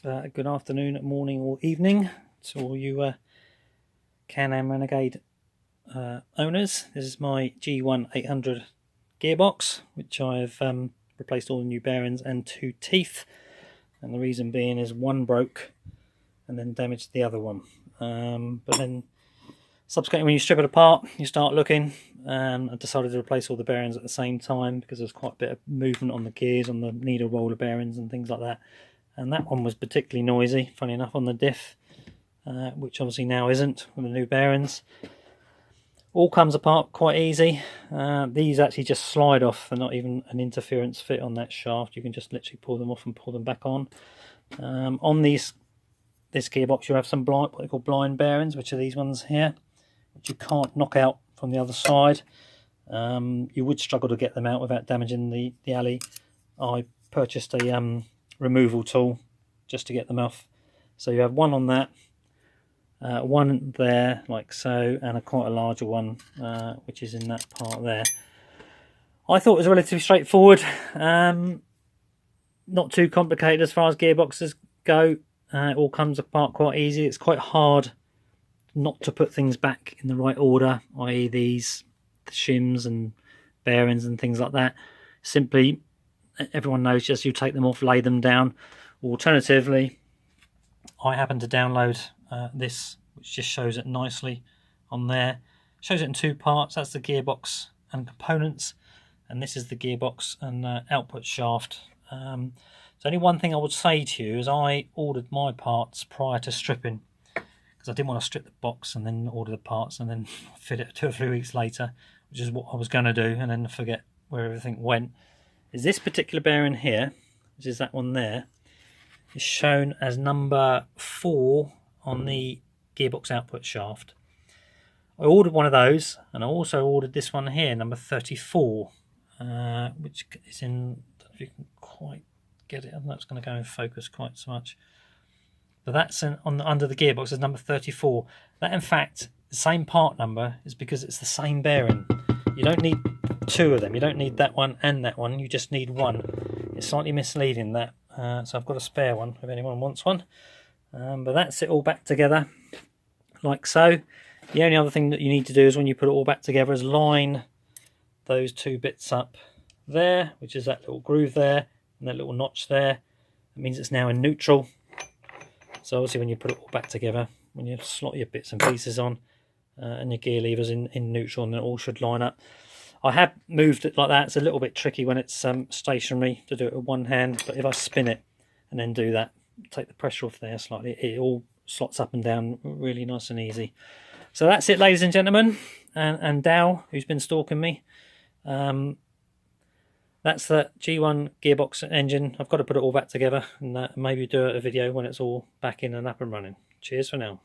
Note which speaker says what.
Speaker 1: Good afternoon, morning or evening to all you Can-Am Renegade owners. This is my G1 800 gearbox, which I've replaced all the new bearings and 2 teeth, and the reason being is one broke and then damaged the other one. But then subsequently, when you strip it apart, you start looking. I decided to replace all the bearings at the same time because there's quite a bit of movement on the gears, on the needle roller bearings and things like that. And that one was particularly noisy, funny enough, on the diff, which obviously now isn't with the new bearings. All comes apart quite easy. These actually just slide off. They're not even an interference fit on that shaft. You can just literally pull them off and pull them back on. On this gearbox, you have some what they call blind bearings, which are these ones here, which you can't knock out from the other side. You would struggle to get them out without damaging the alley. I purchased a removal tool just to get them off. So you have one on that, one there like so, and quite a larger one which is in that part there. I thought it was relatively straightforward, not too complicated as far as gearboxes go. It all comes apart quite easy. It's quite hard not to put things back in the right order, i.e. the shims and bearings and things like that. Simply, everyone knows, just you take them off, lay them down. Alternatively, I happen to download this, which just shows it nicely on there. Shows it in 2 parts. That's the gearbox and components, and this is the gearbox and output shaft. So only one thing I would say to you is I ordered my parts prior to stripping, because I didn't want to strip the box and then order the parts and then fit it 2 or 3 weeks later, which is what I was going to do, and then forget where everything went. Is this particular bearing here, which is that one there, is shown as number 4 on the gearbox output shaft. I ordered one of those, and I also ordered this one here, number 34, which is in, I don't know if you can quite get it, I don't know if it's going to go in focus quite so much, but that's under the gearbox as number 34. That, in fact, the same part number is because it's the same bearing. You don't need 2 of them. You don't need that one and that one. You just need one. It's slightly misleading, that. So I've got a spare one if anyone wants one. But that's it all back together, like so. The only other thing that you need to do is, when you put it all back together, is line those 2 bits up there, which is that little groove there and that little notch there. It means it's now in neutral. So obviously when you put it all back together, when you slot your bits and pieces on and your gear levers in neutral, and it all should line up. I have moved it like that. It's a little bit tricky when it's stationary to do it with one hand, but if I spin it and then do that, take the pressure off there slightly, it all slots up and down really nice and easy. So that's it, ladies and gentlemen, and Dow, who's been stalking me. That's the G1 gearbox engine. I've got to put it all back together and maybe do a video when it's all back in and up and running. Cheers for now.